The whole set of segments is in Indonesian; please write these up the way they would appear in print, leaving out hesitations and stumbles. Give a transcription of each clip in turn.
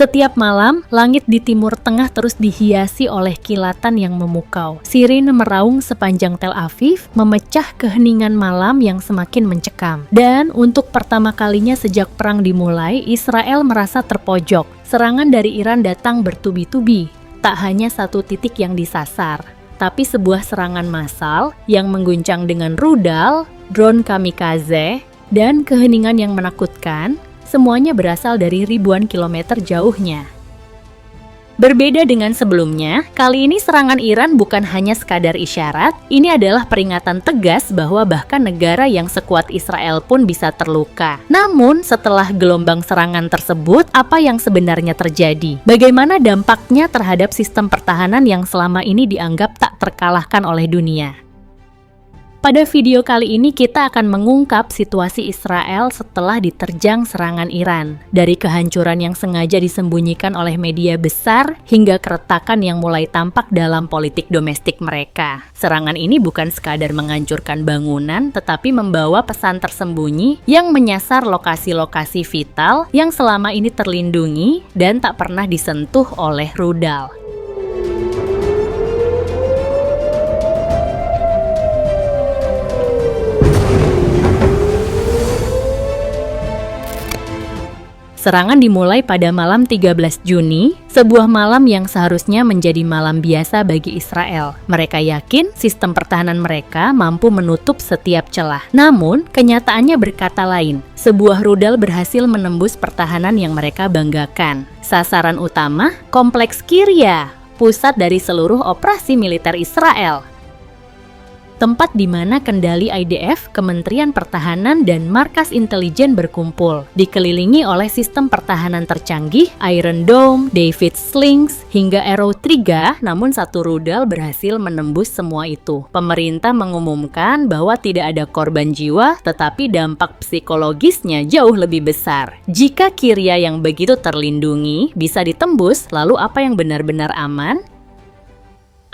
Setiap malam, langit di Timur Tengah terus dihiasi oleh kilatan yang memukau. Sirine meraung sepanjang Tel Aviv, memecah keheningan malam yang semakin mencekam. Dan untuk pertama kalinya sejak perang dimulai, Israel merasa terpojok. Serangan dari Iran datang bertubi-tubi. Tak hanya satu titik yang disasar, tapi sebuah serangan massal yang mengguncang dengan rudal, drone kamikaze, dan keheningan yang menakutkan. Semuanya berasal dari ribuan kilometer jauhnya. Berbeda dengan sebelumnya, kali ini serangan Iran bukan hanya sekadar isyarat, ini adalah peringatan tegas bahwa bahkan negara yang sekuat Israel pun bisa terluka. Namun, setelah gelombang serangan tersebut, apa yang sebenarnya terjadi? Bagaimana dampaknya terhadap sistem pertahanan yang selama ini dianggap tak terkalahkan oleh dunia? Pada video kali ini kita akan mengungkap situasi Israel setelah diterjang serangan Iran. Dari kehancuran yang sengaja disembunyikan oleh media besar hingga keretakan yang mulai tampak dalam politik domestik mereka. Serangan ini bukan sekadar menghancurkan bangunan, tetapi membawa pesan tersembunyi yang menyasar lokasi-lokasi vital yang selama ini terlindungi dan tak pernah disentuh oleh rudal. Serangan dimulai pada malam 13 Juni, sebuah malam yang seharusnya menjadi malam biasa bagi Israel. Mereka yakin sistem pertahanan mereka mampu menutup setiap celah. Namun, kenyataannya berkata lain. Sebuah rudal berhasil menembus pertahanan yang mereka banggakan. Sasaran utama, Kompleks Kiryat, pusat dari seluruh operasi militer Israel. Tempat di mana kendali IDF, Kementerian Pertahanan, dan markas intelijen berkumpul, dikelilingi oleh sistem pertahanan tercanggih, Iron Dome, David Slings, hingga Arrow 3, namun satu rudal berhasil menembus semua itu. Pemerintah mengumumkan bahwa tidak ada korban jiwa, tetapi dampak psikologisnya jauh lebih besar. Jika Kiryat yang begitu terlindungi bisa ditembus, lalu apa yang benar-benar aman?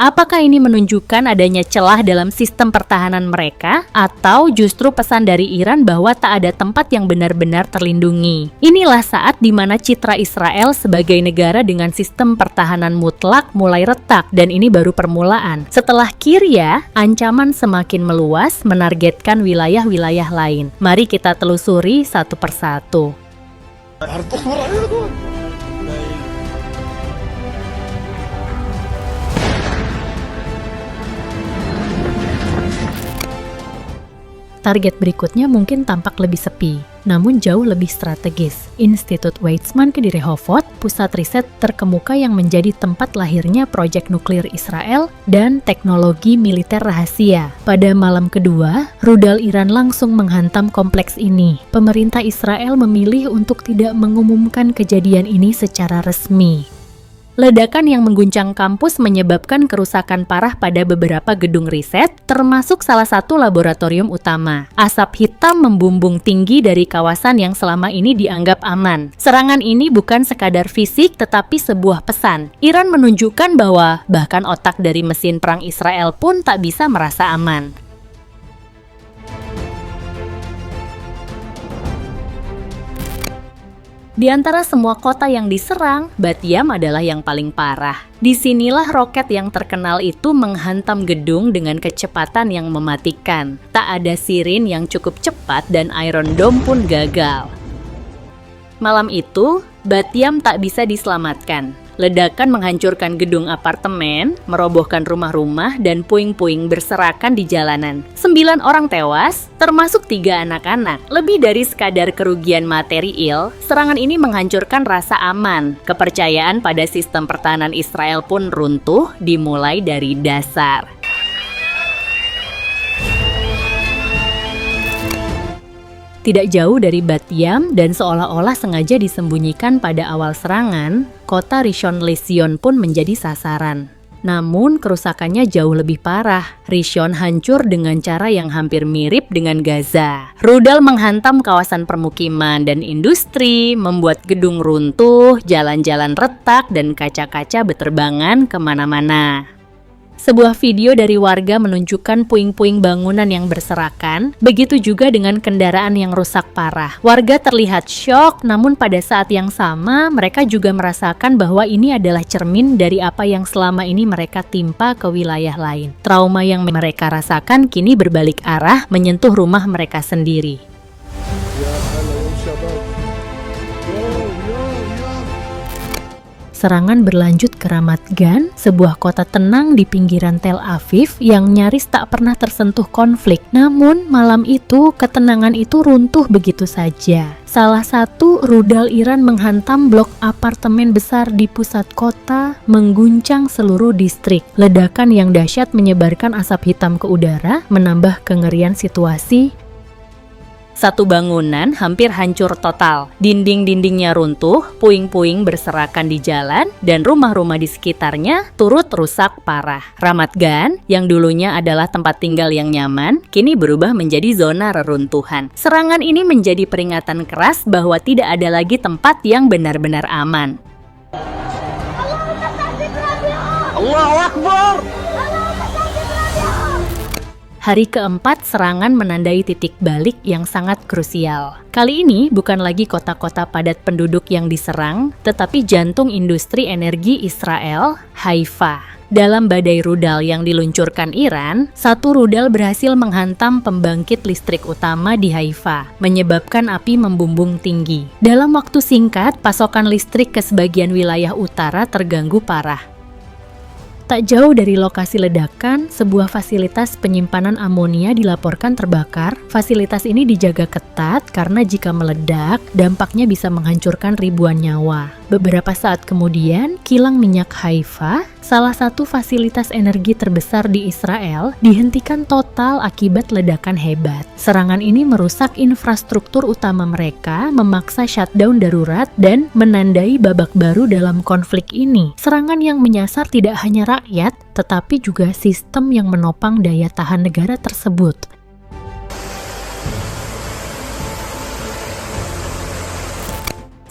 Apakah ini menunjukkan adanya celah dalam sistem pertahanan mereka, atau justru pesan dari Iran bahwa tak ada tempat yang benar-benar terlindungi? Inilah saat di mana citra Israel sebagai negara dengan sistem pertahanan mutlak mulai retak, dan ini baru permulaan. Setelah Kiryat, ancaman semakin meluas, menargetkan wilayah-wilayah lain. Mari kita telusuri satu persatu. Target berikutnya mungkin tampak lebih sepi, namun jauh lebih strategis. Institut Weizmann di Rehovot, pusat riset terkemuka yang menjadi tempat lahirnya proyek nuklir Israel dan teknologi militer rahasia. Pada malam kedua, rudal Iran langsung menghantam kompleks ini. Pemerintah Israel memilih untuk tidak mengumumkan kejadian ini secara resmi. Ledakan yang mengguncang kampus menyebabkan kerusakan parah pada beberapa gedung riset, termasuk salah satu laboratorium utama. Asap hitam membumbung tinggi dari kawasan yang selama ini dianggap aman. Serangan ini bukan sekadar fisik, tetapi sebuah pesan. Iran menunjukkan bahwa bahkan otak dari mesin perang Israel pun tak bisa merasa aman. Di antara semua kota yang diserang, Bat Yam adalah yang paling parah. Disinilah roket yang terkenal itu menghantam gedung dengan kecepatan yang mematikan. Tak ada sirin yang cukup cepat dan Iron Dome pun gagal. Malam itu, Bat Yam tak bisa diselamatkan. Ledakan menghancurkan gedung apartemen, merobohkan rumah-rumah, dan puing-puing berserakan di jalanan. 9 orang tewas, termasuk 3 anak-anak. Lebih dari sekadar kerugian material, serangan ini menghancurkan rasa aman. Kepercayaan pada sistem pertahanan Israel pun runtuh, dimulai dari dasar. Tidak jauh dari Bat Yam dan seolah-olah sengaja disembunyikan pada awal serangan, kota Rishon LeZion pun menjadi sasaran. Namun kerusakannya jauh lebih parah. Rishon hancur dengan cara yang hampir mirip dengan Gaza. Rudal menghantam kawasan permukiman dan industri, membuat gedung runtuh, jalan-jalan retak, dan kaca-kaca berterbangan kemana-mana. Sebuah video dari warga menunjukkan puing-puing bangunan yang berserakan, begitu juga dengan kendaraan yang rusak parah. Warga terlihat syok, namun pada saat yang sama mereka juga merasakan bahwa ini adalah cermin dari apa yang selama ini mereka timpa ke wilayah lain. Trauma yang mereka rasakan kini berbalik arah menyentuh rumah mereka sendiri. Serangan berlanjut ke Ramat Gan, sebuah kota tenang di pinggiran Tel Aviv yang nyaris tak pernah tersentuh konflik. Namun, malam itu, ketenangan itu runtuh begitu saja. Salah satu rudal Iran menghantam blok apartemen besar di pusat kota, mengguncang seluruh distrik. Ledakan yang dahsyat menyebarkan asap hitam ke udara, menambah kengerian situasi. Satu bangunan hampir hancur total, dinding-dindingnya runtuh, puing-puing berserakan di jalan, dan rumah-rumah di sekitarnya turut rusak parah. Ramat Gan, yang dulunya adalah tempat tinggal yang nyaman, kini berubah menjadi zona reruntuhan. Serangan ini menjadi peringatan keras bahwa tidak ada lagi tempat yang benar-benar aman. Allahu Akbar! Hari keempat serangan menandai titik balik yang sangat krusial. Kali ini bukan lagi kota-kota padat penduduk yang diserang, tetapi jantung industri energi Israel, Haifa. Dalam badai rudal yang diluncurkan Iran, satu rudal berhasil menghantam pembangkit listrik utama di Haifa, menyebabkan api membumbung tinggi. Dalam waktu singkat, pasokan listrik ke sebagian wilayah utara terganggu parah. Tak jauh dari lokasi ledakan, sebuah fasilitas penyimpanan amonia dilaporkan terbakar. Fasilitas ini dijaga ketat karena jika meledak, dampaknya bisa menghancurkan ribuan nyawa. Beberapa saat kemudian, kilang minyak Haifa, salah satu fasilitas energi terbesar di Israel, dihentikan total akibat ledakan hebat. Serangan ini merusak infrastruktur utama mereka, memaksa shutdown darurat, dan menandai babak baru dalam konflik ini. Serangan yang menyasar tidak hanya rakyat, tetapi juga sistem yang menopang daya tahan negara tersebut.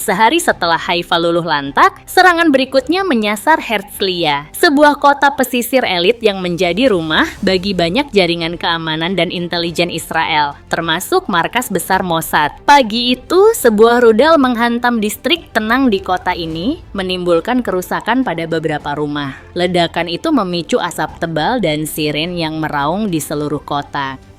Sehari setelah Haifa luluh lantak, serangan berikutnya menyasar Herzliya, sebuah kota pesisir elit yang menjadi rumah bagi banyak jaringan keamanan dan intelijen Israel, termasuk markas besar Mossad. Pagi itu, sebuah rudal menghantam distrik tenang di kota ini, menimbulkan kerusakan pada beberapa rumah. Ledakan itu memicu asap tebal dan siren yang meraung di seluruh kota.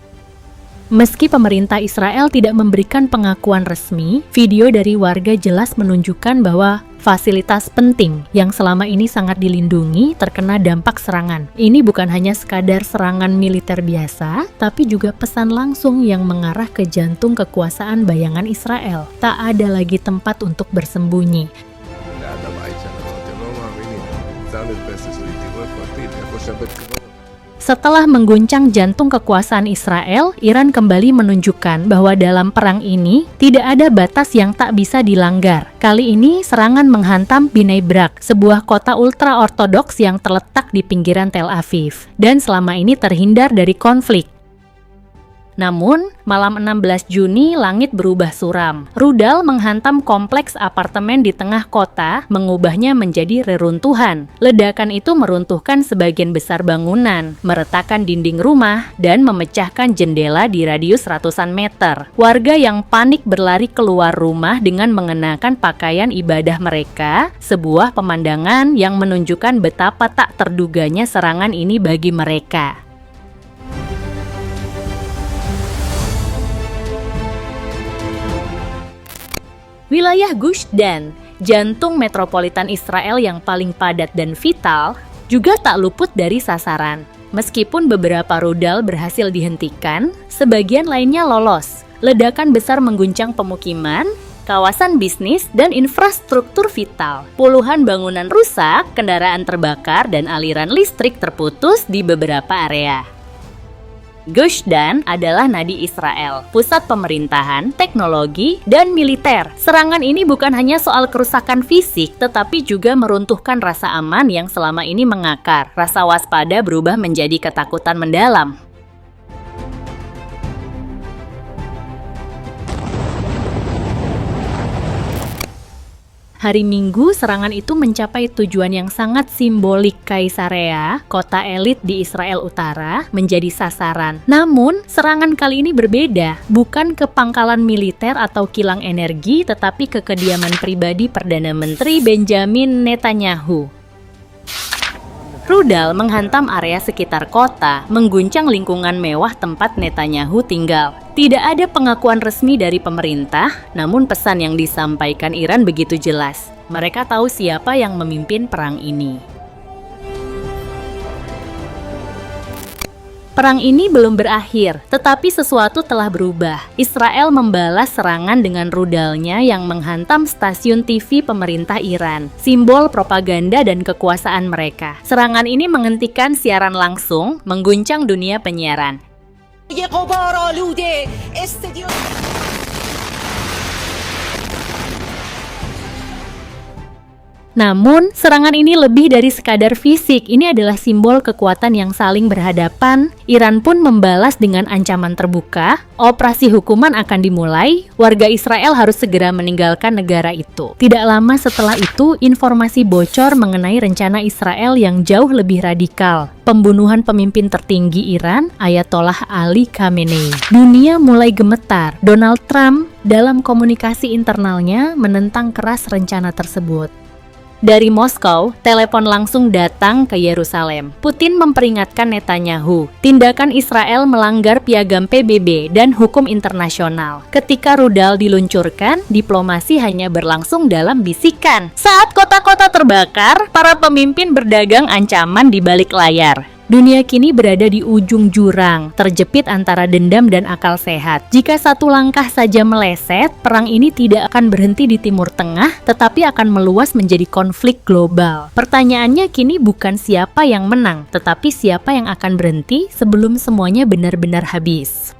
Meski pemerintah Israel tidak memberikan pengakuan resmi, video dari warga jelas menunjukkan bahwa fasilitas penting yang selama ini sangat dilindungi terkena dampak serangan. Ini bukan hanya sekadar serangan militer biasa, tapi juga pesan langsung yang mengarah ke jantung kekuasaan bayangan Israel. Tak ada lagi tempat untuk bersembunyi. Setelah mengguncang jantung kekuasaan Israel, Iran kembali menunjukkan bahwa dalam perang ini tidak ada batas yang tak bisa dilanggar. Kali ini serangan menghantam Bnei Brak, sebuah kota ultra-ortodoks yang terletak di pinggiran Tel Aviv, dan selama ini terhindar dari konflik. Namun, malam 16 Juni langit berubah suram. Rudal menghantam kompleks apartemen di tengah kota, mengubahnya menjadi reruntuhan. Ledakan itu meruntuhkan sebagian besar bangunan, meretakkan dinding rumah, dan memecahkan jendela di radius ratusan meter. Warga yang panik berlari keluar rumah dengan mengenakan pakaian ibadah mereka, sebuah pemandangan yang menunjukkan betapa tak terduganya serangan ini bagi mereka. Wilayah Gush Dan, jantung metropolitan Israel yang paling padat dan vital, juga tak luput dari sasaran. Meskipun beberapa rudal berhasil dihentikan, sebagian lainnya lolos. Ledakan besar mengguncang pemukiman, kawasan bisnis, dan infrastruktur vital. Puluhan bangunan rusak, kendaraan terbakar, dan aliran listrik terputus di beberapa area. Gush Dan adalah nadi Israel, pusat pemerintahan, teknologi, dan militer. Serangan ini bukan hanya soal kerusakan fisik, tetapi juga meruntuhkan rasa aman yang selama ini mengakar. Rasa waspada berubah menjadi ketakutan mendalam. Hari Minggu, serangan itu mencapai tujuan yang sangat simbolik. Kaisarea, kota elit di Israel Utara, menjadi sasaran. Namun, serangan kali ini berbeda, bukan ke pangkalan militer atau kilang energi, tetapi ke kediaman pribadi Perdana Menteri Benjamin Netanyahu. Rudal menghantam area sekitar kota, mengguncang lingkungan mewah tempat Netanyahu tinggal. Tidak ada pengakuan resmi dari pemerintah, namun pesan yang disampaikan Iran begitu jelas. Mereka tahu siapa yang memimpin perang ini. Perang ini belum berakhir, tetapi sesuatu telah berubah. Israel membalas serangan dengan rudalnya yang menghantam stasiun TV pemerintah Iran, simbol propaganda dan kekuasaan mereka. Serangan ini menghentikan siaran langsung, mengguncang dunia penyiaran. Namun, serangan ini lebih dari sekadar fisik. Ini adalah simbol kekuatan yang saling berhadapan. Iran pun membalas dengan ancaman terbuka. Operasi hukuman akan dimulai. Warga Israel harus segera meninggalkan negara itu. Tidak lama setelah itu, informasi bocor mengenai rencana Israel yang jauh lebih radikal. Pembunuhan pemimpin tertinggi Iran, Ayatollah Ali Khamenei. Dunia mulai gemetar. Donald Trump dalam komunikasi internalnya menentang keras rencana tersebut. Dari Moskow, telepon langsung datang ke Yerusalem. Putin memperingatkan Netanyahu, tindakan Israel melanggar piagam PBB dan hukum internasional. Ketika rudal diluncurkan, diplomasi hanya berlangsung dalam bisikan. Saat kota-kota terbakar, para pemimpin berdagang ancaman di balik layar. Dunia kini berada di ujung jurang, terjepit antara dendam dan akal sehat. Jika satu langkah saja meleset, perang ini tidak akan berhenti di Timur Tengah, tetapi akan meluas menjadi konflik global. Pertanyaannya kini bukan siapa yang menang, tetapi siapa yang akan berhenti sebelum semuanya benar-benar habis.